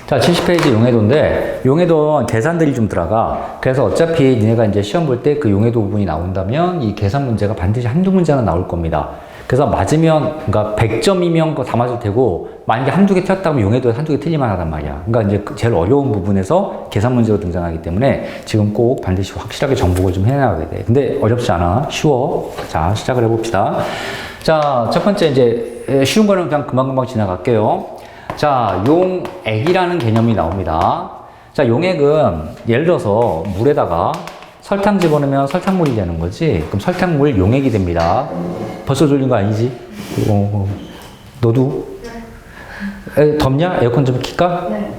자, 70페이지 용해도인데, 용해도 계산들이 좀 들어가. 그래서 어차피 니네가 이제 시험 볼 때 그 용해도 부분이 나온다면 이 계산 문제가 반드시 한두 문제는 나올 겁니다. 그래서 맞으면, 그러니까 100점이면 그거 다 맞을 테고, 만약에 한두 개 틀렸다 면 용해도에 한두 개 틀릴만 하단 말이야. 그러니까 이제 제일 어려운 부분에서 계산 문제가 등장하기 때문에 지금 꼭 반드시 확실하게 정복을 좀 해나가야 돼. 근데 어렵지 않아. 쉬워. 자, 시작을 해봅시다. 자, 첫 번째 이제 쉬운 거는 그냥 금방금방 지나갈게요. 자, 용액이라는 개념이 나옵니다. 자, 용액은 예를 들어서 물에다가 설탕 집어넣으면 설탕물이 되는 거지. 그럼 설탕물 용액이 됩니다. 벌써 졸린 거 아니지? 너도? 덥냐? 에어컨 좀 킬까? 네.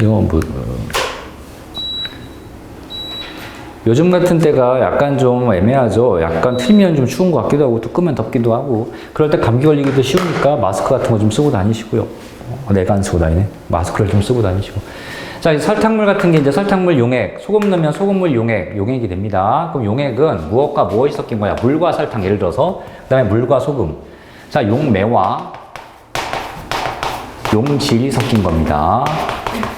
이거 뭐 요즘 같은 때가 약간 좀 애매하죠. 약간 틀면 좀 추운 것 같기도 하고 또 끄면 덥기도 하고 그럴 때 감기 걸리기도 쉬우니까 마스크 같은 거 좀 쓰고 다니시고요. 내가 안 쓰고 다니네. 마스크를 좀 쓰고 다니시고. 자, 설탕물 같은 게 이제 설탕물 용액, 소금 넣으면 소금물 용액, 용액이 됩니다. 그럼 용액은 무엇과 무엇이 섞인 거야? 물과 설탕, 예를 들어서. 그 다음에 물과 소금. 자, 용매와 용질이 섞인 겁니다.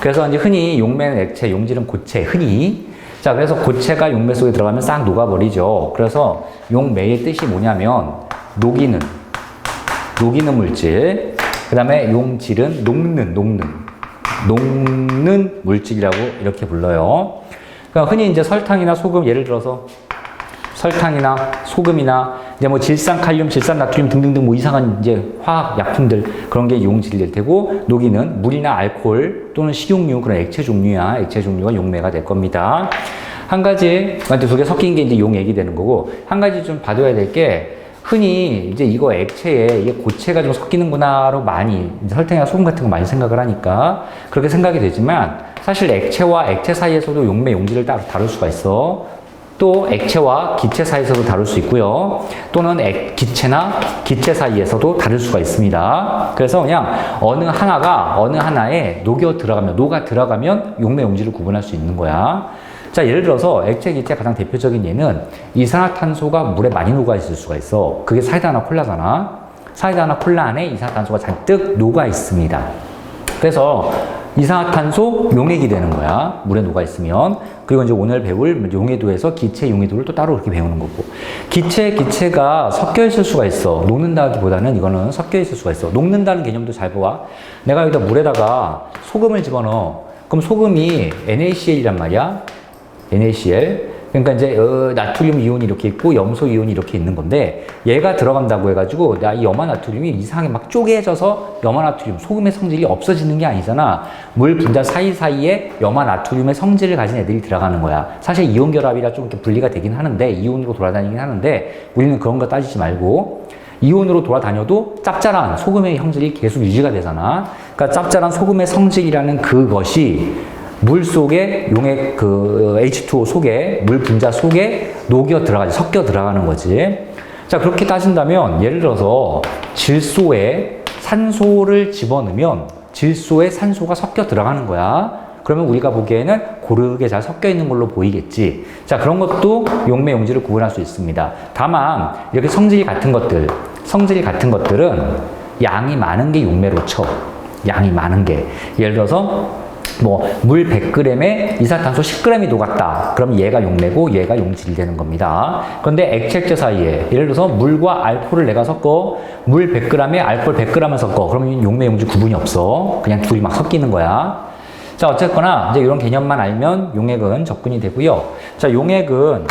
그래서 이제 흔히 용매는 액체, 용질은 고체, 흔히. 자, 그래서 고체가 용매 속에 들어가면 싹 녹아버리죠. 그래서 용매의 뜻이 뭐냐면, 녹이는 물질. 그 다음에 용질은 녹는 물질이라고 이렇게 불러요. 그러니까 흔히 이제 설탕이나 소금, 예를 들어서 설탕이나 소금이나 이제 뭐 질산칼륨, 질산나트륨 등등등 뭐 이상한 이제 화학 약품들 그런 게 용질이 될 테고 녹이는 물이나 알코올 또는 식용유 그런 액체 종류야. 액체 종류가 용매가 될 겁니다. 한 가지, 두 개 섞인 게 이제 용액이 되는 거고 한 가지 좀 봐둬야 될 게 흔히 이제 이거 액체에 이게 고체가 좀 섞이는구나로 많이 설탕이나 소금 같은 거 많이 생각을 하니까 그렇게 생각이 되지만 사실 액체와 액체 사이에서도 용매, 용질을 따로 다룰 수가 있어. 또 액체와 기체 사이에서도 다룰 수 있고요. 또는 기체나 기체 사이에서도 다룰 수가 있습니다. 그래서 그냥 어느 하나에 녹아 들어가면 용매, 용질을 구분할 수 있는 거야. 자, 예를 들어서 액체, 기체 가장 대표적인 예는 이산화탄소가 물에 많이 녹아 있을 수가 있어. 그게 사이다나 콜라잖아. 사이다나 콜라 안에 이산화탄소가 잔뜩 녹아 있습니다. 그래서 이산화탄소 용액이 되는 거야. 물에 녹아 있으면. 그리고 이제 오늘 배울 용해도에서 기체, 용해도를 또 따로 그렇게 배우는 거고. 기체가 섞여 있을 수가 있어. 녹는다기보다는 이거는 섞여 있을 수가 있어. 녹는다는 개념도 잘 보아. 내가 여기다 물에다가 소금을 집어넣어. 그럼 소금이 NaCl이란 말이야. NaCl. 그러니까 이제 나트륨 이온이 이렇게 있고 염소 이온이 이렇게 있는 건데 얘가 들어간다고 해가지고 이 염화나트륨이 이상하게 막 쪼개져서 염화나트륨, 소금의 성질이 없어지는 게 아니잖아. 물 분자 사이사이에 염화나트륨의 성질을 가진 애들이 들어가는 거야. 사실 이온 결합이라 좀 이렇게 분리가 되긴 하는데 이온으로 돌아다니긴 하는데 우리는 그런 거 따지지 말고 이온으로 돌아다녀도 짭짤한 소금의 성질이 계속 유지가 되잖아. 그러니까 짭짤한 소금의 성질이라는 그것이 물 속에 용액 H2O 속에 물 분자 속에 섞여 들어가는 거지. 자, 그렇게 따진다면 예를 들어서 질소에 산소를 집어넣으면 질소에 산소가 섞여 들어가는 거야. 그러면 우리가 보기에는 고르게 잘 섞여 있는 걸로 보이겠지. 자, 그런 것도 용매, 용질을 구분할 수 있습니다. 다만 이렇게 성질이 같은 것들은 양이 많은 게 용매로 쳐. 양이 많은 게. 예를 들어서 물 100g에 이산화탄소 10g이 녹았다. 그럼 얘가 용매고 얘가 용질이 되는 겁니다. 그런데 액체 사이에 예를 들어서 물과 알코올을 내가 섞어 물 100g에 알코올 100g을 섞어. 그러면 용매, 용질 구분이 없어. 그냥 둘이 막 섞이는 거야. 자, 어쨌거나 이제 이런 개념만 알면 용액은 접근이 되고요. 자, 용액은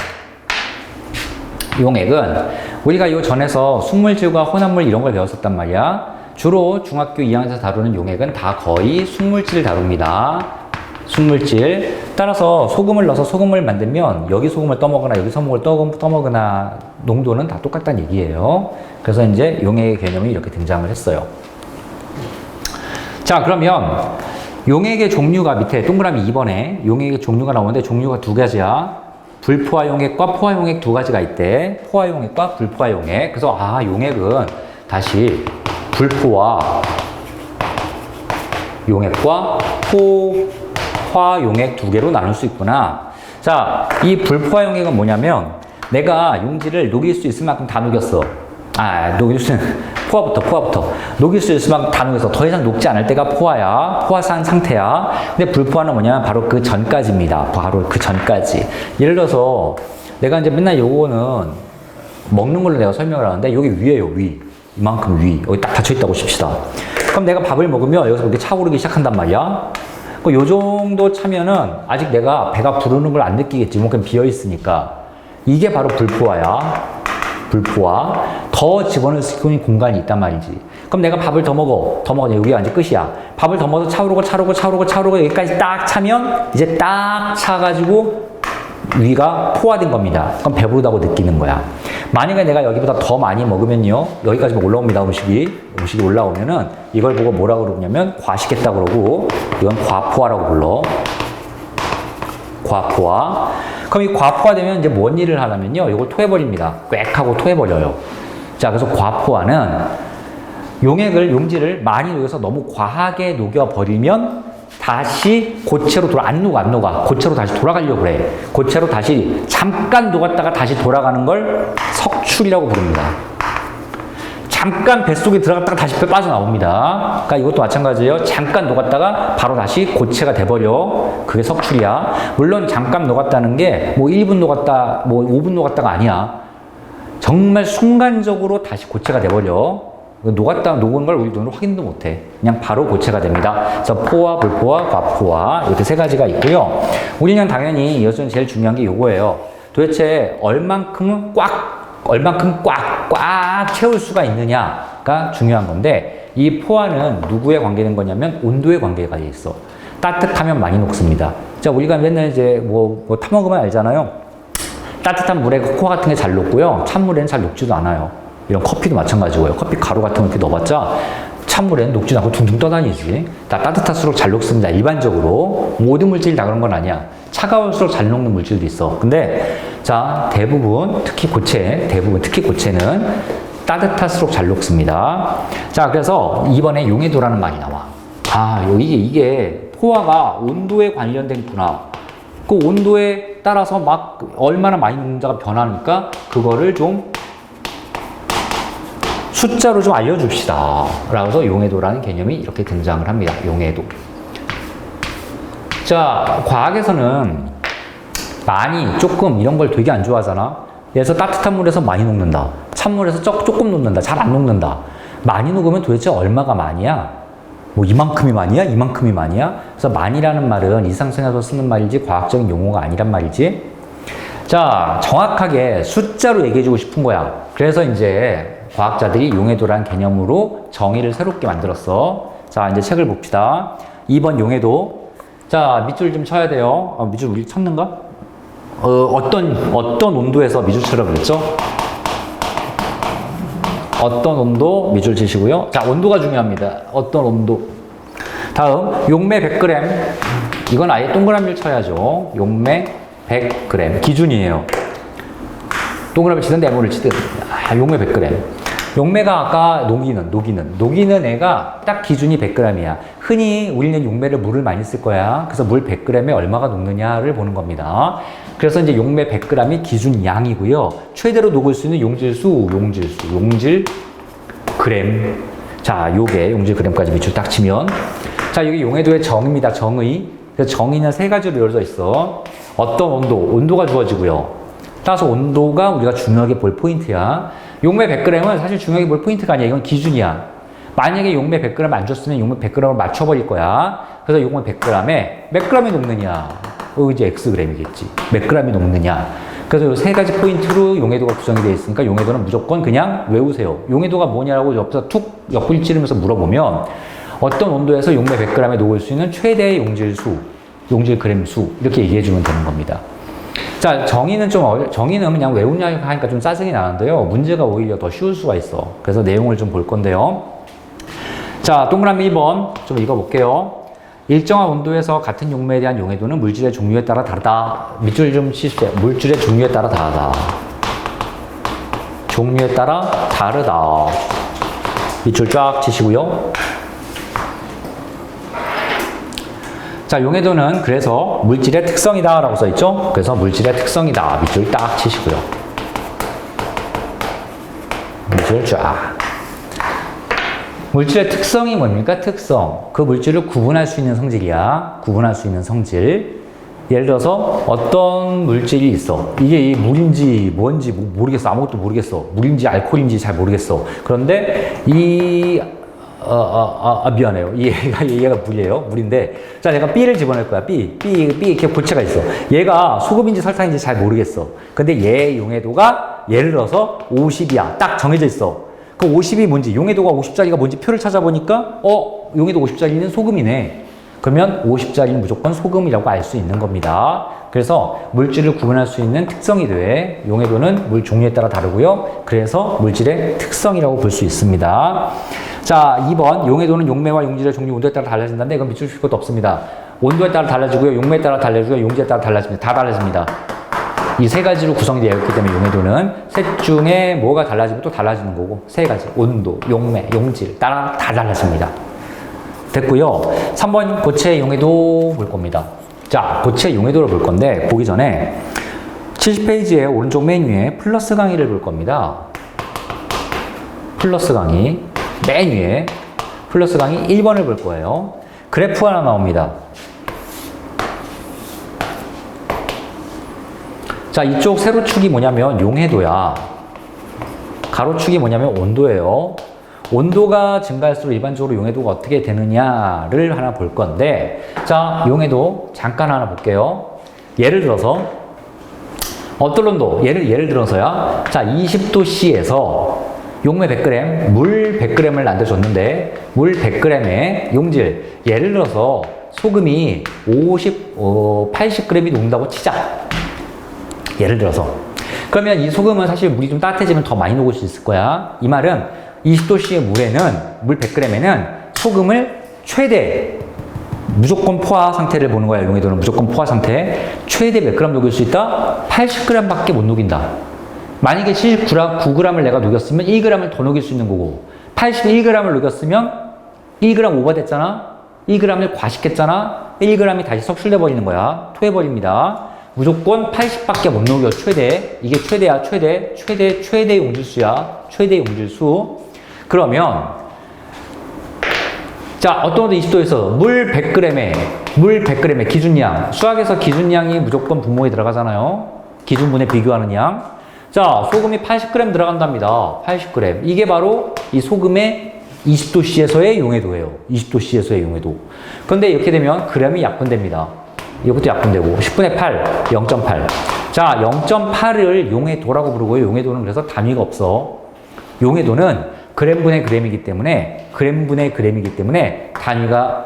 우리가 이 전에서 순물질과 혼합물 이런 걸 배웠었단 말이야. 주로 중학교 2학년에서 다루는 용액은 다 거의 순물질을 다룹니다. 순물질. 따라서 소금을 넣어서 소금을 만들면 여기 소금을 떠먹거나 여기 소금을 떠먹거나 농도는 다 똑같다는 얘기예요. 그래서 이제 용액의 개념이 이렇게 등장을 했어요. 자, 그러면 용액의 종류가 밑에 동그라미 2번에 용액의 종류가 나오는데 종류가 두 가지야. 불포화 용액과 포화 용액 두 가지가 있대. 포화 용액과 불포화 용액. 그래서 용액은 다시 불포화 용액과 포화 용액 두 개로 나눌 수 있구나. 자, 이 불포화 용액은 뭐냐면 내가 용질을 녹일 수 있을 만큼 다 녹였어. 녹일수는 포화부터. 녹일수일수만 다 녹여서 더 이상 녹지 않을 때가 포화야. 포화산 상태야. 근데 불포화는 뭐냐면 바로 그 전까지입니다. 바로 그 전까지. 예를 들어서 내가 이제 맨날 요거는 먹는 걸로 내가 설명을 하는데 여기 위에요, 위. 이만큼 위. 여기 딱 닫혀있다고 칩시다. 그럼 내가 밥을 먹으면 여기서 이렇게 차오르기 시작한단 말이야. 요 정도 차면은 아직 내가 배가 부르는 걸 안 느끼겠지. 이만큼 비어있으니까. 이게 바로 불포화야. 불포화. 더 집어넣을 수 있는 공간이 있단 말이지. 그럼 내가 밥을 더 먹어. 여기가 이제 끝이야. 밥을 더 먹어서 차오르고 여기까지 딱 차면 이제 딱 차가지고 위가 포화된 겁니다. 그럼 배부르다고 느끼는 거야. 만약에 내가 여기보다 더 많이 먹으면요. 여기까지 올라옵니다. 음식이 올라오면은 이걸 보고 뭐라고 그러냐면 과식했다 그러고 이건 과포화라고 불러. 과포화. 그럼 이 과포화되면 이제 뭔 일을 하냐면요. 이걸 토해버립니다. 꽥 하고 토해버려요. 자, 그래서 과포화는 용질을 많이 녹여서 너무 과하게 녹여버리면 다시 고체로 안 녹아. 고체로 다시 돌아가려고 그래. 고체로 다시 잠깐 녹았다가 다시 돌아가는 걸 석출이라고 부릅니다. 잠깐 뱃속에 들어갔다가 다시 빠져나옵니다. 그러니까 이것도 마찬가지예요. 잠깐 녹았다가 바로 다시 고체가 돼버려. 그게 석출이야. 물론 잠깐 녹았다는 게 뭐 1분 녹았다, 뭐 5분 녹았다가 아니야. 정말 순간적으로 다시 고체가 돼버려. 녹았다, 녹은 걸 우리 눈으로 확인도 못해. 그냥 바로 고체가 됩니다. 그래서 포화, 불포화, 과포화 이렇게 세 가지가 있고요. 우리는 당연히 이것은 제일 중요한 게 요거예요. 도대체 얼만큼 꽉 채울 수가 있느냐가 중요한 건데 이 포화는 누구에 관계된 거냐면 온도에 관계가 돼 있어. 따뜻하면 많이 녹습니다. 자, 우리가 맨날 이제 뭐 타먹으면 알잖아요. 따뜻한 물에 코코아 같은 게 잘 녹고요. 찬물에는 잘 녹지도 않아요. 이런 커피도 마찬가지고요. 커피 가루 같은 거 이렇게 넣어봤자 찬물에는 녹지도 않고 둥둥 떠다니지. 다 따뜻할수록 잘 녹습니다. 일반적으로. 모든 물질이 다 그런 건 아니야. 차가울수록 잘 녹는 물질도 있어. 근데 자, 특히 고체는 따뜻할수록 잘 녹습니다. 자, 그래서 이번에 용해도라는 말이 나와. 이게 포화가 온도에 관련된구나. 그 온도에 따라서 막 얼마나 많이 녹는지가 변하니까 그거를 좀 숫자로 좀 알려줍시다. 라고 용해도라는 개념이 이렇게 등장을 합니다. 용해도. 자, 과학에서는 많이, 조금 이런 걸 되게 안 좋아하잖아. 그래서 따뜻한 물에서 많이 녹는다. 찬물에서 조금 녹는다. 잘 안 녹는다. 많이 녹으면 도대체 얼마가 많이야? 뭐 이만큼이 많이야? 이만큼이 많이야? 그래서 많이라는 말은 일상생활에서 쓰는 말이지 과학적인 용어가 아니란 말이지. 자, 정확하게 숫자로 얘기해주고 싶은 거야. 그래서 이제 과학자들이 용해도라는 개념으로 정의를 새롭게 만들었어. 자, 이제 책을 봅시다. 2번 용해도. 자, 밑줄 좀 쳐야 돼요. 밑줄 우리 쳤는가? 어떤 온도에서 밑줄 치라고 그랬죠? 어떤 온도 밑줄 치시고요. 자, 온도가 중요합니다. 어떤 온도. 다음, 용매 100g. 이건 아예 동그라미를 쳐야죠. 용매 100g. 기준이에요. 동그라미 치든 네모를 치든. 용매 100g. 용매가 아까 녹이는 애가 딱 기준이 100g이야. 흔히 우리는 용매를 물을 많이 쓸 거야. 그래서 물 100g에 얼마가 녹느냐를 보는 겁니다. 그래서 이제 용매 100g이 기준 양이고요. 최대로 녹을 수 있는 용질수, 용질 그램. 자, 요게 용질 그램까지 밑줄 딱 치면. 자, 여기 용해도의 정의입니다. 정의. 그래서 정의는 세 가지로 이루어져 있어. 어떤 온도가 주어지고요. 따라서 온도가 우리가 중요하게 볼 포인트야. 용매 100g은 사실 중요하게 볼 포인트가 아니야. 이건 기준이야. 만약에 용매 100g 안 줬으면 용매 100g을 맞춰버릴 거야. 그래서 용매 100g에 몇 g이 녹느냐. 이제 xg이겠지. 몇 g이 녹느냐. 그래서 이 세 가지 포인트로 용해도가 구성이 되어 있으니까 용해도는 무조건 그냥 외우세요. 용해도가 뭐냐라고 옆에서 툭 옆구리 찌르면서 물어보면 어떤 온도에서 용매 100g에 녹을 수 있는 최대의 용질 그램 수 이렇게 얘기해 주면 되는 겁니다. 자, 정의는 그냥 외우냐 하니까 좀 짜증이 나는데요. 문제가 오히려 더 쉬울 수가 있어. 그래서 내용을 좀 볼 건데요. 자, 동그라미 1번 좀 읽어볼게요. 일정한 온도에서 같은 용매에 대한 용해도는 물질의 종류에 따라 다르다. 밑줄 좀 치십시오. 물질의 종류에 따라 다르다. 종류에 따라 다르다. 밑줄 쫙 치시고요. 자, 용해도는 그래서 물질의 특성이다 라고 써있죠? 그래서 물질의 특성이다. 밑줄 딱 치시고요. 밑줄 물질을 쫙. 물질의 특성이 뭡니까? 특성. 그 물질을 구분할 수 있는 성질이야. 구분할 수 있는 성질. 예를 들어서 어떤 물질이 있어. 이게 물인지 뭔지 모르겠어. 아무것도 모르겠어. 물인지 알코올인지 잘 모르겠어. 그런데 미안해요. 얘가 물이에요. 물인데. 자, 내가 B를 집어넣을 거야. B 이렇게 고체가 있어. 얘가 소금인지 설탕인지 잘 모르겠어. 근데 얘의 용해도가 예를 들어서 50이야. 딱 정해져 있어. 그 50이 뭔지, 용해도가 50짜리가 뭔지 표를 찾아보니까, 용해도 50짜리는 소금이네. 그러면 50짜리는 무조건 소금이라고 알 수 있는 겁니다. 그래서 물질을 구분할 수 있는 특성이 돼. 용해도는 물 종류에 따라 다르고요. 그래서 물질의 특성이라고 볼 수 있습니다. 자, 2번. 용해도는 용매와 용질의 종류, 온도에 따라 달라진다는데 이건 밑줄 칠 것도 없습니다. 온도에 따라 달라지고요. 용매에 따라 달라지고요. 용질에 따라 달라집니다. 다 달라집니다. 이 세 가지로 구성이 되어 있기 때문에 용해도는 셋 중에 뭐가 달라지면 또 달라지는 거고, 세 가지. 온도, 용매, 용질 따라 다 달라집니다. 됐고요. 3번 고체 용해도 볼 겁니다. 자, 고체 용해도를 볼 건데 보기 전에 70페이지에 오른쪽 맨 위에 플러스 강의를 볼 겁니다. 플러스 강의 맨 위에 플러스 강의 1번을 볼 거예요. 그래프 하나 나옵니다. 자, 이쪽 세로축이 뭐냐면 용해도야. 가로축이 뭐냐면 온도예요. 온도가 증가할수록 일반적으로 용해도가 어떻게 되느냐를 하나 볼 건데, 자, 용해도 잠깐 하나 볼게요. 예를 들어서 어떤 온도? 예를 들어서야, 자, 20도씨에서 용매 100g, 물 100g을 남겨줬는데 물 100g에 용질, 예를 들어서 소금이 80g이 녹는다고 치자. 예를 들어서. 그러면 이 소금은 사실 물이 좀 따뜻해지면 더 많이 녹을 수 있을 거야. 이 말은 20도씨의 물에는, 물 100g에는 소금을 최대, 무조건 포화 상태를 보는 거야. 용해도는 무조건 포화 상태. 최대 몇 그램 녹일 수 있다? 80g 밖에 못 녹인다. 만약에 79g을 내가 녹였으면 1g을 더 녹일 수 있는 거고, 81g을 녹였으면 1g 오버됐잖아? 1g을 과식했잖아? 1g이 다시 석출돼 버리는 거야. 토해버립니다. 무조건 80밖에 못 녹여, 최대. 이게 최대야, 최대 용질수야. 최대 용질수. 그러면, 자, 어떤 것도 20도에서 물 100g에 기준량. 수학에서 기준량이 무조건 분모에 들어가잖아요. 기준분에 비교하는 양. 자, 소금이 80g 들어간답니다. 80g. 이게 바로 이 소금의 20도씨에서의 용해도예요. 20도씨에서의 용해도. 근데 이렇게 되면 g이 약분됩니다. 이것도 약분되고 10분의 8, 0.8. 자, 0.8을 용해도라고 부르고요. 용해도는 그래서 단위가 없어. 용해도는 g분의 g이기 때문에 단위가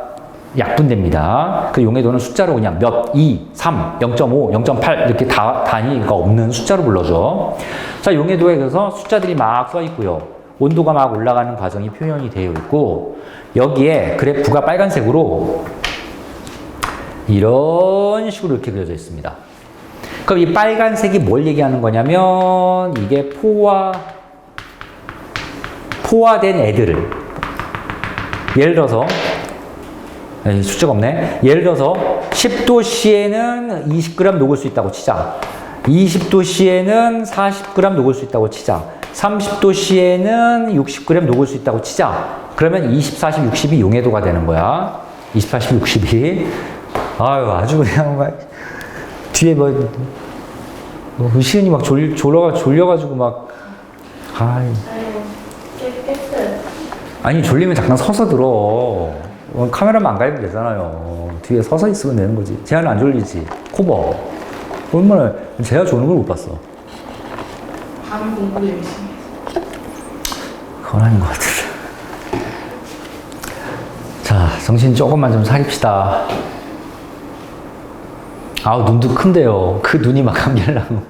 약분됩니다. 그 용해도는 숫자로 그냥 몇, 2, 3, 0.5, 0.8 이렇게 다 단위가 없는 숫자로 불러줘. 자, 용해도에 그래서 숫자들이 막 써 있고요. 온도가 막 올라가는 과정이 표현이 되어 있고, 여기에 그래프가 빨간색으로 이런 식으로 이렇게 그려져 있습니다. 그럼 이 빨간색이 뭘 얘기하는 거냐면, 이게 포화된 애들을, 예를 들어서 숫자가 없네. 예를 들어서 10도씨에는 20g 녹을 수 있다고 치자. 20도씨에는 40g 녹을 수 있다고 치자. 30도씨에는 60g 녹을 수 있다고 치자. 그러면 20, 40, 60이 용해도가 되는 거야. 20, 40, 60이. 아유, 아주 그냥 막 뒤에 시은이 막 졸려가지고 막. 아니, 졸리면 잠깐 서서 들어. 카메라만 안 가리면 되잖아요. 뒤에 서서 있으면 되는 거지. 재한은 안 졸리지. 코버. 얼마나, 재한 조는 걸 못 봤어. 밤 공부 열심히 했어. 그건 아닌 것 같아. 자, 정신 조금만 좀 사립시다. 아우, 눈도 큰데요. 그 눈이 막 감기려고.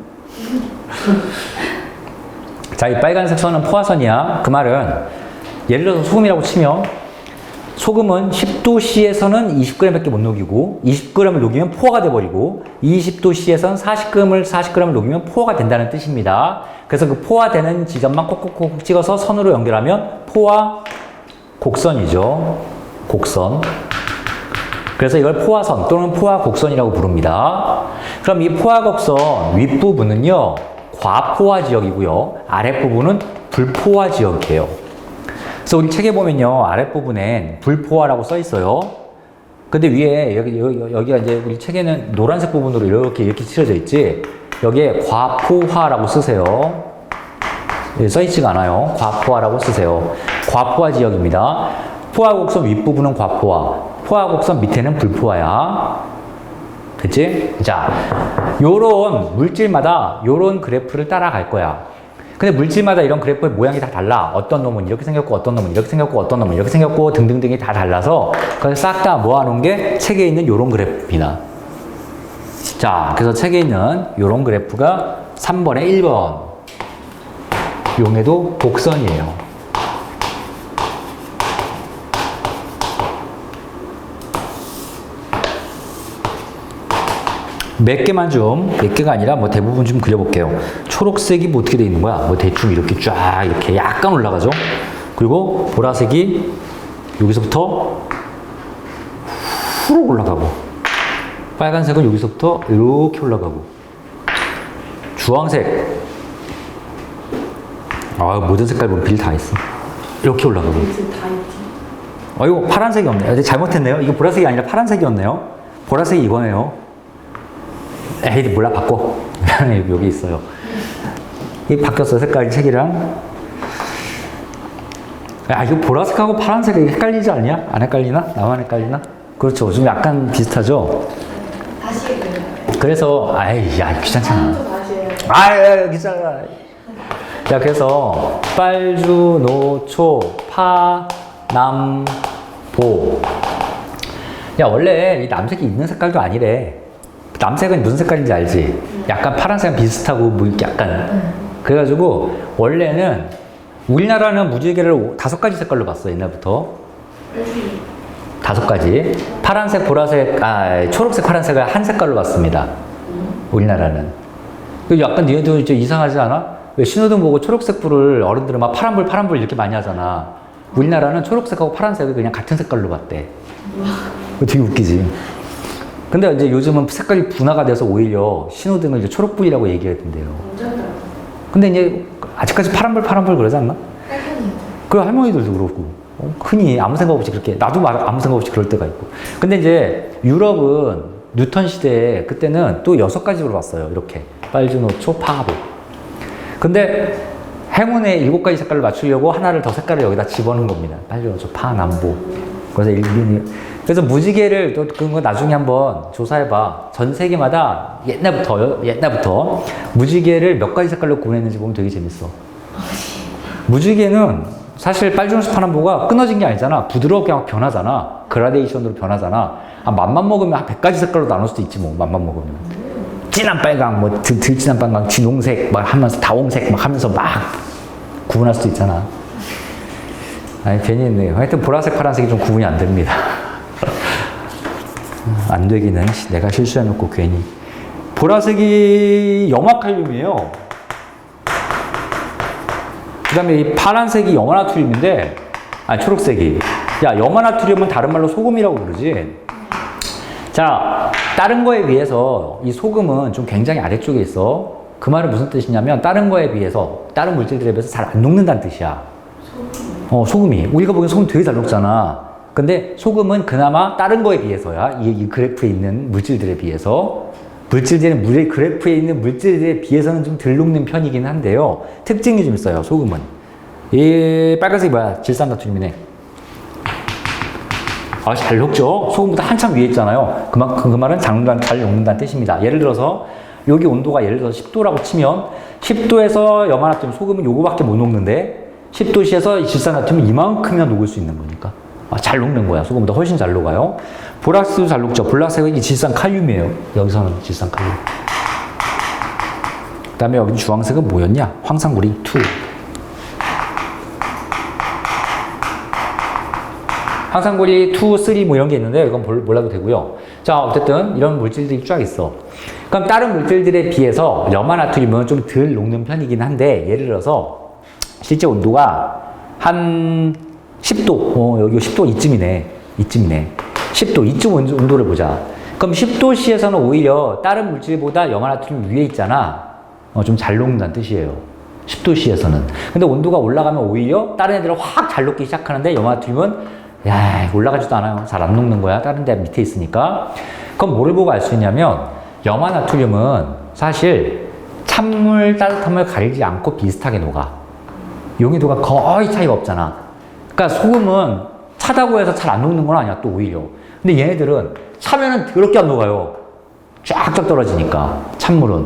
자, 이 빨간색 선은 포화선이야. 그 말은, 예를 들어서 소금이라고 치면, 소금은 10도씨에서는 20g밖에 못 녹이고, 20g을 녹이면 포화가 돼버리고, 20도씨에서는 40g을 녹이면 포화가 된다는 뜻입니다. 그래서 그 포화되는 지점만 콕콕콕 찍어서 선으로 연결하면 포화 곡선이죠. 곡선. 그래서 이걸 포화선 또는 포화곡선이라고 부릅니다. 그럼 이 포화곡선 윗부분은요, 과포화 지역이고요. 아랫부분은 불포화 지역이에요. 그래서 우리 책에 보면요, 아랫부분엔 불포화라고 써 있어요. 근데 위에, 여기가 이제 우리 책에는 노란색 부분으로 이렇게 칠해져 있지, 여기에 과포화라고 쓰세요. 예, 써 있지가 않아요. 과포화라고 쓰세요. 과포화 지역입니다. 포화곡선 윗부분은 과포화, 포화곡선 밑에는 불포화야. 됐지? 자, 요런 물질마다 요런 그래프를 따라갈 거야. 근데 물질마다 이런 그래프의 모양이 다 달라. 어떤 놈은 이렇게 생겼고, 어떤 놈은 이렇게 생겼고, 어떤 놈은 이렇게 생겼고, 등등등이 다 달라서, 그래서 싹 다 모아놓은 게 책에 있는 요런 그래프입니다. 자, 그래서 책에 있는 요런 그래프가 3번에 1번. 용해도 곡선이에요. 몇 개가 아니라 뭐 대부분 좀 그려볼게요. 초록색이 뭐 어떻게 돼 있는 거야? 뭐 대충 이렇게 쫙 이렇게 약간 올라가죠? 그리고 보라색이 여기서부터 후룩 올라가고, 빨간색은 여기서부터 이렇게 올라가고, 주황색, 모든 색깔 보면 빌 다 있어. 이렇게 올라가고. 다 있지. 이거 파란색이 없네요. 잘못했네요. 이거 보라색이 아니라 파란색이었네요. 보라색이 이거네요. 에이, 몰라, 바꿔. 여기 있어요. 이 바뀌었어요, 색깔이 책이랑. 이거 보라색하고 파란색이 헷갈리지 않냐? 안 헷갈리나? 나만 헷갈리나? 그렇죠. 좀 약간 비슷하죠? 다시 해요. 그래서, 귀찮잖아. 다시 해요. 귀찮아. 자, 그래서, 빨주, 노초, 파, 남, 보. 야, 원래 이 남색이 있는 색깔도 아니래. 남색은 무슨 색깔인지 알지? 약간 파란색은 비슷하고, 뭐, 약간. 그래가지고, 원래는, 우리나라는 무지개를 5가지 색깔로 봤어, 옛날부터. 5가지. 파란색, 보라색, 초록색, 파란색을 한 색깔로 봤습니다. 우리나라는. 약간 니네도 이제 이상하지 않아? 왜 신호등 보고 초록색 불을 어른들은 막 파란불 이렇게 많이 하잖아. 우리나라는 초록색하고 파란색을 그냥 같은 색깔로 봤대. 되게 웃기지. 근데 이제 요즘은 색깔이 분화가 돼서 오히려 신호등을 이제 초록불이라고 얘기했던데요. 근데 이제 아직까지 파란불 그러지 않나? 그 할머니들도 그렇고. 흔히 아무 생각 없이 그렇게, 나도 아무 생각 없이 그럴 때가 있고. 근데 이제 유럽은 뉴턴 시대에 그때는 또 6가지로 봤어요. 이렇게. 빨주, 노초, 파하보. 근데 행운의 7가지 색깔을 맞추려고 하나를 더 색깔을 여기다 집어넣은 겁니다. 빨주, 노초, 파, 남보. 그래서 무지개를 또 그런 거 나중에 한번 조사해봐. 전 세계마다 옛날부터 무지개를 몇 가지 색깔로 구분했는지 보면 되게 재밌어. 무지개는 사실 빨주노초 파남보가 끊어진 게 아니잖아. 부드럽게 막 변하잖아. 그라데이션으로 변하잖아. 맘만 먹으면 한 100가지 색깔로 나눌 수도 있지 뭐. 맘만 먹으면. 진한 빨강, 뭐 들진한 빨강, 진홍색 막 하면서 다홍색 막 하면서 막 구분할 수도 있잖아. 괜히 했네요. 하여튼 보라색, 파란색이 좀 구분이 안 됩니다. 안 되기는 내가 실수해놓고 괜히. 보라색이 염화칼륨이에요. 그 다음에 이 파란색이 염화나트륨인데, 초록색이. 염화나트륨은 다른 말로 소금이라고 부르지. 자, 다른 거에 비해서 이 소금은 좀 굉장히 아래쪽에 있어. 그 말은 무슨 뜻이냐면, 다른 거에 비해서, 다른 물질들에 비해서 잘 안 녹는다는 뜻이야. 소금이. 우리가 보기엔 소금 되게 잘 녹잖아. 근데 소금은 그나마 다른 거에 비해서야. 이 그래프에 있는 물질들에 비해서. 그래프에 있는 물질들에 비해서는 좀 덜 녹는 편이긴 한데요. 특징이 좀 있어요, 소금은. 이 빨간색이 뭐야? 질산나트륨이네. 잘 녹죠? 소금보다 한참 위에 있잖아요. 그 말은 잘 녹는다는 뜻입니다. 예를 들어서, 여기 온도가 예를 들어서 10도라고 치면, 10도에서 염화나트륨, 소금은 요거밖에 못 녹는데, 10도씨에서 질산나트륨은 이만큼이나 녹을 수 있는 거니까. 잘 녹는 거야. 소금보다 훨씬 잘 녹아요. 보라색도 잘 녹죠. 보라색은 질산칼륨이에요. 여기서는 질산칼륨. 그 다음에 여기 주황색은 뭐였냐? 황산구리 2. 황산구리 2, 3 뭐 이런 게 있는데 이건 몰라도 되고요. 자, 어쨌든 이런 물질들이 쫙 있어. 그럼 다른 물질들에 비해서 염화나트륨은 좀 덜 녹는 편이긴 한데, 예를 들어서 실제 온도가 한 10도, 여기 10도 이쯤이네. 10도, 이쯤 온도를 보자. 그럼 10도씨에서는 오히려 다른 물질보다 염화나트륨 위에 있잖아. 좀 잘 녹는다는 뜻이에요. 10도씨에서는. 근데 온도가 올라가면 오히려 다른 애들은 확 잘 녹기 시작하는데 염화나트륨은 야, 올라가지도 않아요. 잘 안 녹는 거야. 다른 데 밑에 있으니까. 그럼 뭐를 보고 알 수 있냐면 염화나트륨은 사실 찬물, 따뜻한 물 가리지 않고 비슷하게 녹아. 용해도가 거의 차이가 없잖아. 그러니까 소금은 차다고 해서 잘 안 녹는 건 아니야, 또 오히려. 근데 얘네들은 차면은 더럽게 안 녹아요. 쫙쫙 떨어지니까, 찬물은.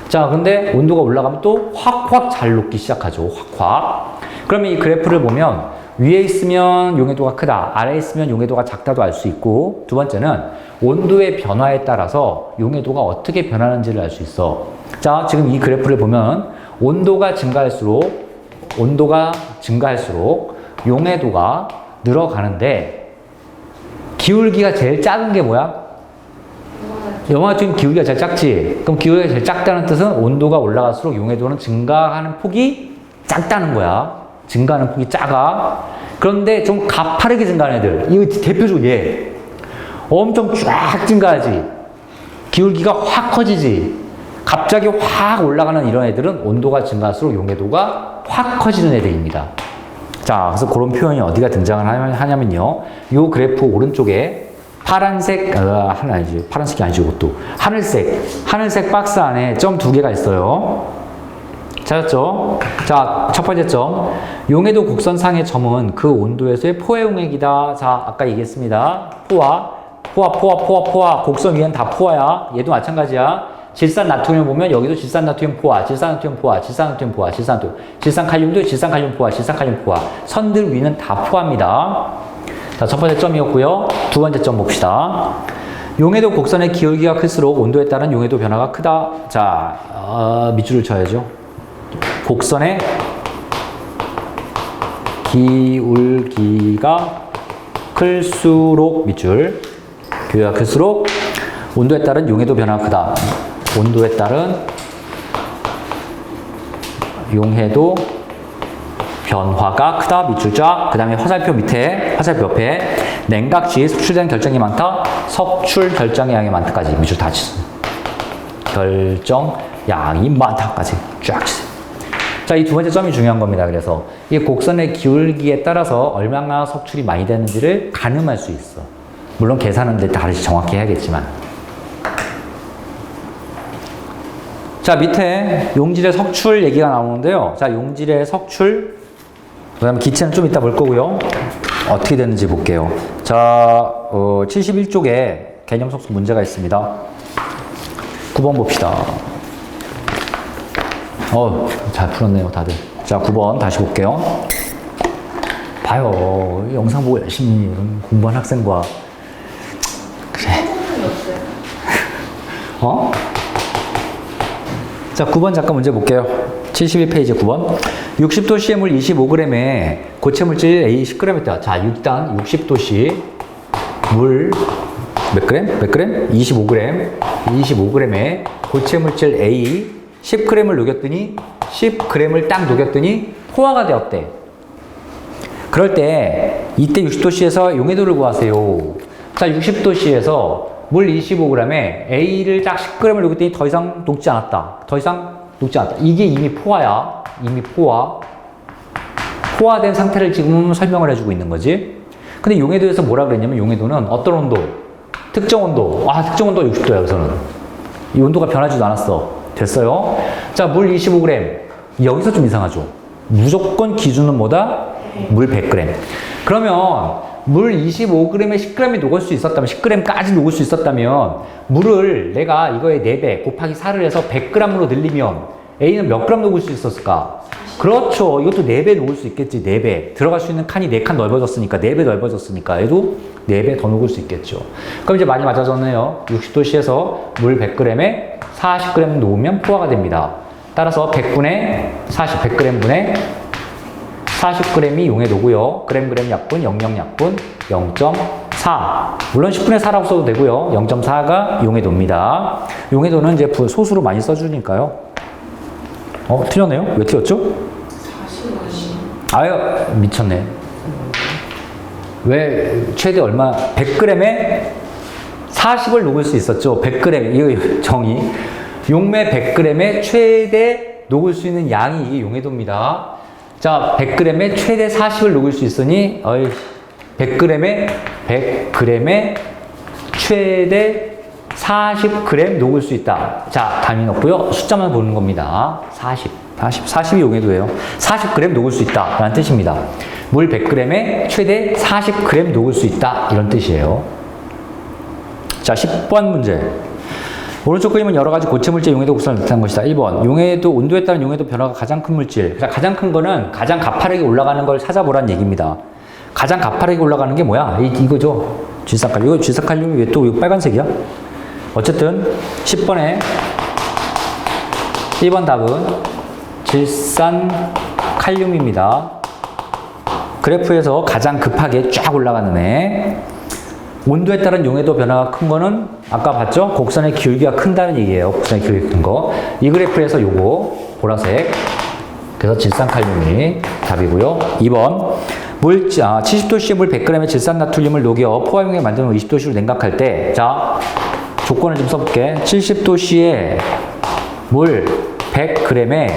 자, 근데 온도가 올라가면 또 확확 잘 녹기 시작하죠, 확확. 그러면 이 그래프를 보면 위에 있으면 용해도가 크다, 아래에 있으면 용해도가 작다도 알 수 있고, 두 번째는 온도의 변화에 따라서 용해도가 어떻게 변하는지를 알 수 있어. 자, 지금 이 그래프를 보면 온도가 증가할수록 용해도가 늘어가는데 기울기가 제일 작은 게 뭐야? 염화나트륨 기울기가 제일 작지. 그럼 기울기가 제일 작다는 뜻은 온도가 올라갈수록 용해도는 증가하는 폭이 작다는 거야. 증가하는 폭이 작아. 그런데 좀 가파르게 증가하는 애들, 이거 대표적으로 얘 엄청 쫙 증가하지. 기울기가 확 커지지. 갑자기 확 올라가는 이런 애들은 온도가 증가할수록 용해도가 확 커지는 애들입니다. 자, 그래서 그런 표현이 어디가 등장을 하냐면요. 요 그래프 오른쪽에 파란색이 아니지, 이것도. 하늘색 박스 안에 점 두 개가 있어요. 찾았죠? 자, 첫 번째 점. 용해도 곡선상의 점은 그 온도에서의 포화 용액이다. 자, 아까 얘기했습니다. 포화. 곡선 위엔 다 포화야. 얘도 마찬가지야. 질산나트륨을 보면 여기도 질산나트륨 포화, 질산칼륨도 질산칼륨 포화. 선들 위는 다 포화입니다. 자, 첫 번째 점이었고요. 두 번째 점 봅시다. 용해도 곡선의 기울기가 클수록 온도에 따른 용해도 변화가 크다. 자, 밑줄을 쳐야죠. 곡선의 기울기가 클수록 기울기가 클수록 온도에 따른 용해도 변화가 크다. 온도에 따른 용해도 변화가 크다. 밑줄 쫙. 그 다음에 화살표 옆에 냉각시에 수출된 결정이 많다. 석출 결정의 양이 많다까지 밑줄 다 치세요. 결정량이 많다까지 쫙 치세요. 자, 이 두 번째 점이 중요한 겁니다. 그래서 이 곡선의 기울기에 따라서 얼마나 석출이 많이 되는지를 가늠할 수 있어. 물론 계산은 다르지, 정확히 해야겠지만. 자, 밑에 용질의 석출 얘기가 나오는데요. 자, 용질의 석출, 그 다음에 기체는 좀 이따 볼 거고요. 어떻게 되는지 볼게요. 자, 71쪽에 개념 속수 문제가 있습니다. 9번 봅시다. 잘 풀었네요, 다들. 자, 9번 다시 볼게요. 봐요. 영상 보고 열심히 공부한 학생과. 그래. 자, 9번 잠깐 문제 볼게요. 71페이지 9번. 60도씨의 물 25g에 고체물질 A 10g 있다. 자, 일단 60도씨 물 몇 그램? 25g에 고체물질 A 10g을 녹였더니 10g을 딱 녹였더니 포화가 되었대. 그럴 때 이때 60도씨에서 용해도를 구하세요. 자, 60도씨에서 물 25g에 A를 딱 10g을 녹였더니 더 이상 녹지 않았다. 이게 이미 포화야. 이미 포화된 상태를 지금 설명을 해주고 있는 거지. 근데 용해도에서 뭐라 그랬냐면 용해도는 어떤 온도? 특정 온도. 특정 온도가 60도야, 여기서는. 이 온도가 변하지도 않았어. 됐어요? 자, 물 25g. 여기서 좀 이상하죠? 무조건 기준은 뭐다? 물 100g. 그러면 물 25g에 10g이 녹을 수 있었다면, 10g까지 녹을 수 있었다면, 물을 내가 이거의 4배 곱하기 4를 해서 100g으로 늘리면 A는 몇 g 녹을 수 있었을까? 그렇죠. 이것도 4배 녹을 수 있겠지. 4배. 들어갈 수 있는 칸이 4칸 넓어졌으니까, 4배 넓어졌으니까 얘도 4배 더 녹을 수 있겠죠. 그럼 이제 많이 맞아졌네요. 60도씨에서 물 100g에 40g 녹으면 포화가 됩니다. 따라서 100g분의 40g이 용해도고요. 그램 약분, 00 약분 0.4. 물론 10분의 4라고 써도 되고요. 0.4가 용해도입니다. 용해도는 이제 소수로 많이 써주니까요. 틀렸네요? 왜 틀렸죠? 45. 미쳤네. 왜 최대 얼마? 100g에 40을 녹을 수 있었죠. 100g, 이거 정의. 용매 100g에 최대 녹을 수 있는 양이 이게 용해도입니다. 자, 100g에 최대 40을 녹일 수 있으니 100g에 최대 40g 녹을 수 있다. 자, 단위 넣고요. 숫자만 보는 겁니다. 40이 용해도예요. 40g 녹을 수 있다. 라는 뜻입니다. 물 100g에 최대 40g 녹을 수 있다. 이런 뜻이에요. 자, 10번 문제. 오른쪽 그림은 여러 가지 고체 물질 용해도 곡선을 나타낸 것이다. 1번. 용해도, 온도에 따른 용해도 변화가 가장 큰 물질. 가장 큰 거는 가장 가파르게 올라가는 걸 찾아보라는 얘기입니다. 가장 가파르게 올라가는 게 뭐야? 이거죠. 질산칼륨. 이거 질산칼륨이 왜 또 빨간색이야? 어쨌든 10번에 1번 답은 질산칼륨입니다. 그래프에서 가장 급하게 쫙 올라가는 애. 온도에 따른 용해도 변화가 큰 거는 아까 봤죠? 곡선의 기울기가 큰다는 얘기예요. 곡선의 기울기가 큰 거. 이 그래프에서 요거 보라색. 그래서 질산칼륨이 답이고요. 2번 70도씨의 물 100g의 질산나트륨을 녹여 포화용에 만든 후 20도씨로 냉각할 때, 자, 조건을 좀 써볼게. 70도씨의 물 100g에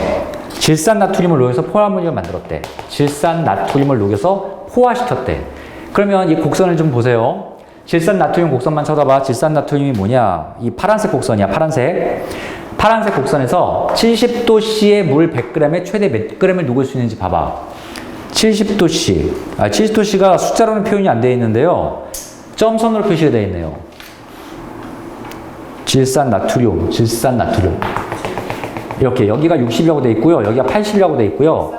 질산나트륨을 녹여서 포화물을 만들었대. 질산나트륨을 녹여서 포화시켰대. 그러면 이 곡선을 좀 보세요. 질산나트륨 곡선만 쳐다봐. 질산나트륨이 뭐냐? 이 파란색 곡선이야. 파란색 곡선에서 70도씨의 물 100g에 최대 몇 g을 녹일 수 있는지 봐봐. 70도씨가 숫자로는 표현이 안 되어 있는데요. 점선으로 표시가 되어 있네요. 질산나트륨. 이렇게 여기가 60이라고 되어 있고요. 여기가 80이라고 되어 있고요.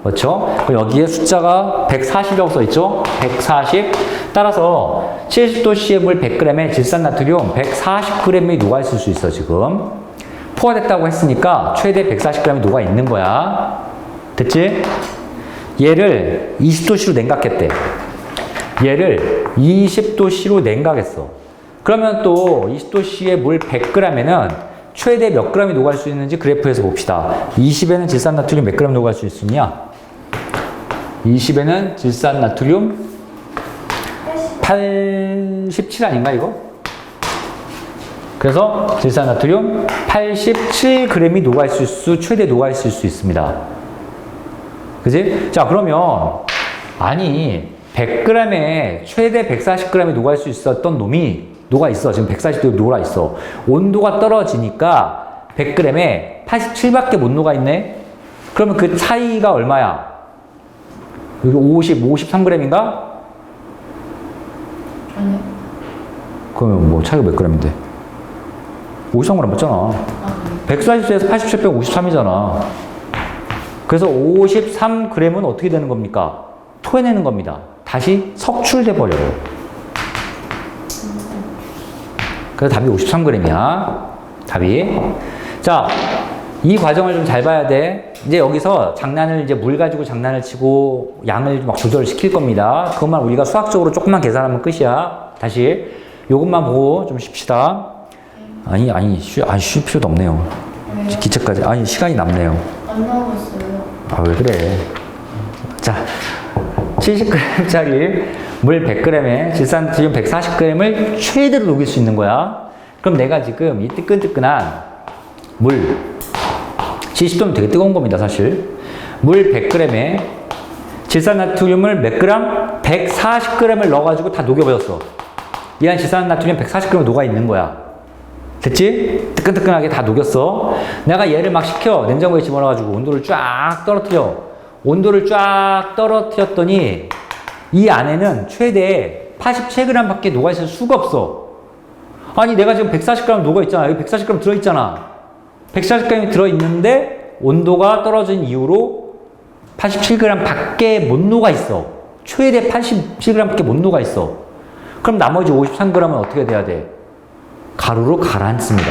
그렇죠? 여기에 숫자가 140이라고 써 있죠? 140. 따라서 70도씨의 물 100g에 질산나트륨 140g이 녹아있을 수 있어, 지금. 포화됐다고 했으니까 최대 140g이 녹아 있는 거야. 됐지? 얘를 20도씨로 냉각했대. 얘를 20도씨로 냉각했어. 그러면 또 20도씨의 물 100g에는 최대 몇 g이 녹아갈 수 있는지 그래프에서 봅시다. 20에는 질산나트륨 몇 g 녹아갈 수 있느냐? 20에는 질산나트륨 87 아닌가 이거? 그래서 질산나트륨 87g이 녹아있을 수, 최대 녹아있을 수 있습니다. 그지? 자, 그러면 아니 100g에 최대 140g이 녹아있을 수 있었던 놈이 녹아있어. 지금 140도 녹아있어. 온도가 떨어지니까 100g에 87밖에 못 녹아있네? 그러면 그 차이가 얼마야? 여기 53g인가? 아니요. 그러면 뭐 차이가 몇 g인데? 53g 맞잖아. 140에서 87 빼고 53이잖아. 그래서 53g은 어떻게 되는 겁니까? 토해내는 겁니다. 다시 석출돼 버려요. 그래서 답이 53g이야. 답이. 자, 이 과정을 좀 잘 봐야 돼. 이제 여기서 이제 물 가지고 장난을 치고 양을 막 조절시킬 겁니다. 그것만 우리가 수학적으로 조금만 계산하면 끝이야. 다시 요것만 보고 좀 쉽시다. 쉴 필요도 없네요. 왜요? 기체까지. 시간이 남네요. 안 나왔어요. 왜 그래. 자, 70g짜리 물 100g에 질산나트륨 140g을 최대로 녹일 수 있는 거야. 그럼 내가 지금 이 뜨끈뜨끈한 물 70도면 되게 뜨거운 겁니다, 사실. 물 100g에 질산나트륨을 몇 그램? 140g을 넣어가지고 다 녹여버렸어. 이 안 질산나트륨 140g 녹아 있는 거야. 됐지? 뜨끈뜨끈하게 다 녹였어. 내가 얘를 막 식혀. 냉장고에 집어넣어가지고 온도를 쫙 떨어뜨려. 온도를 쫙 떨어뜨렸더니 이 안에는 최대 87g 밖에 녹아있을 수가 없어. 아니, 내가 지금 140g 녹아있잖아. 여기 140g 들어있잖아. 140g이 들어있는데 온도가 떨어진 이후로 87g 밖에 못 녹아있어. 최대 87g 밖에 못 녹아있어. 그럼 나머지 53g은 어떻게 돼야 돼? 가루로 가라앉습니다.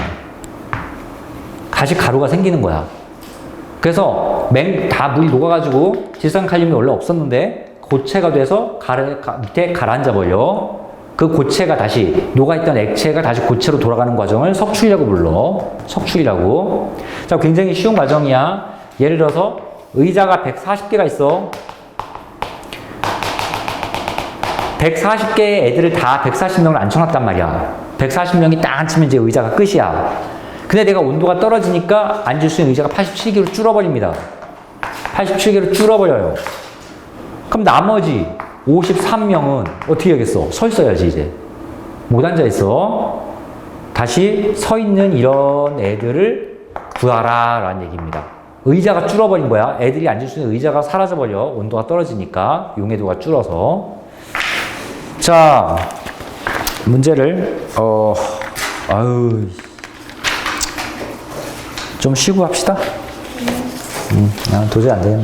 다시 가루가 생기는 거야. 그래서 다 물이 녹아가지고 질산칼륨이 원래 없었는데 고체가 돼서 밑에 가라앉아 버려. 그 고체가 다시 녹아있던 액체가 다시 고체로 돌아가는 과정을 석출이라고 불러. 석출이라고. 자, 굉장히 쉬운 과정이야. 예를 들어서 의자가 140개가 있어. 140개의 애들을 다 140명을 앉혀놨단 말이야. 140명이 딱 앉히면 이제 의자가 끝이야. 근데 내가 온도가 떨어지니까 앉을 수 있는 의자가 87개로 줄어버립니다. 87개로 줄어버려요. 그럼 나머지 53명은 어떻게 하겠어? 서 있어야지, 이제. 못 앉아있어. 다시 서 있는 이런 애들을 구하라 라는 얘기입니다. 의자가 줄어버린 거야. 애들이 앉을 수 있는 의자가 사라져버려. 온도가 떨어지니까 용해도가 줄어서. 자, 문제를 좀 쉬고 합시다. 도저히 안 되겠네.